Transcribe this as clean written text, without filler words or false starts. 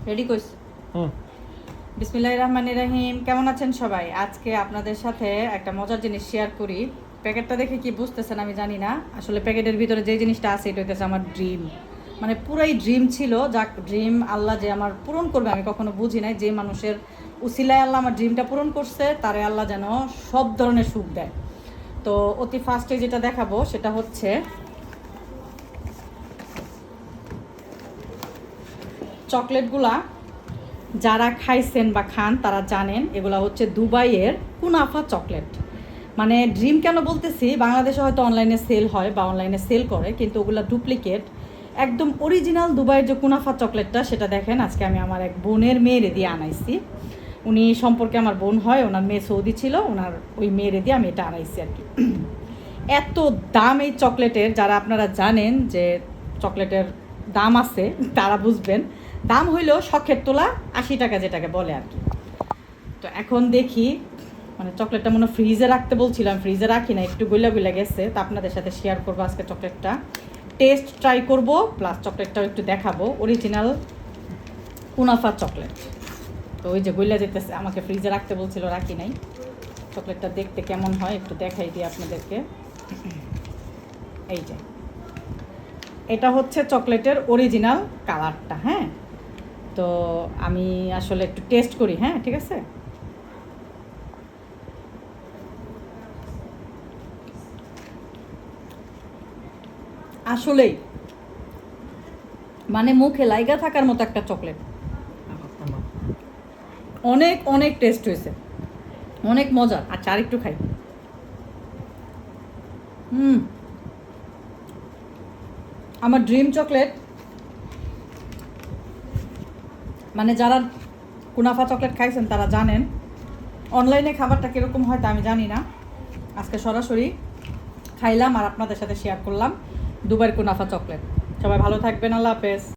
Ready কইস। বিসমিল্লাহির রহমানির রহিম। কেমন আছেন সবাই? আজকে আপনাদের সাথে একটা মজার জিনিস শেয়ার করি। প্যাকেটটা দেখে কি বুঝতেছেন আমি জানি না, আসলে প্যাকেটের ভিতরে যে জিনিসটা আছে এটা হইতেছে আমার ড্রিম। মানে পুরাই ড্রিম ছিল, যাক ড্রিম আল্লাহ যে আমার পূরণ করবে আমি কখনো বুঝি নাই। যে মানুষের উসিলায় আল্লাহ আমার ড্রিমটা পূরণ করছে তারে আল্লাহ যেন সব ধরনের সুখ দেয়। তো অতি ফার্স্টে যেটা দেখাবো সেটা হচ্ছে চকলেটগুলা। যারা খাইছেন বা খান তারা জানেন এগুলা হচ্ছে দুবাইয়ের কুনাফা চকলেট। মানে ড্রিম কেন বলতেছি, বাংলাদেশে হয়তো অনলাইনে সেল হয় বা অনলাইনে সেল করে, কিন্তু ওগুলা ডুপ্লিকেট। একদম অরিজিনাল দুবাইয়ের যে কুনাফা চকলেটটা সেটা দেখেন আজকে আমি আমার এক বোনের মেয়েরে দিয়ে আনাইছি। উনি সম্পর্কে আমার বোন হয়, ওনার মেয়ে সৌদি ছিল, ওনার ওই মেয়েরে দিয়ে আমি এটা আনাইছি আর কি। এত দাম এই চকলেটের, যারা আপনারা জানেন যে চকলেটের দাম আছে তারা বুঝবেন। দাম হইলেও শখের তোলা 80 টাকা যেটাকে বলে আর কি। তো এখন দেখি, মানে চকলেটটা মনে ফ্রিজে রাখতে বলছিলাম, ফ্রিজে রাখি না, একটু গইলা গইলা গেছে। তা আপনাদের সাথে শেয়ার করবো আজকে চকলেটটা, টেস্ট ট্রাই করব, প্লাস চকলেটটাও একটু দেখাবো। Original কুনাফা chocolate. তো ওই যে গইলা যেতেছে, আমাকে ফ্রিজে রাখতে বলছিল, রাখি নাই। চকলেটটা দেখতে কেমন হয় একটু দেখাই দিই আপনাদেরকে। এই যে এটা হচ্ছে চকলেটের অরিজিনাল কালারটা। হ্যাঁ, তো আমি আসলে একটু টেস্ট করি। হ্যাঁ ঠিক আছে। আসলেই মানে মুখে লাইগা থাকার মতো একটা চকলেট। অনেক অনেক টেস্ট হয়েছে, অনেক মজা। আচ্ছা আর একটু খাই। আমার ড্রিম চকলেট। মানে যারা কুনাফা চকলেট খাইছেন তারা জানেন অনলাইনে খাবারটা কীরকম হয় তা আমি জানি না। আজকে সরাসরি খাইলাম আর আপনাদের সাথে শেয়ার করলাম দুবাইয়ের কুনাফা চকলেট। সবাই ভালো থাকবেন, আল্লাহ হাফেজ।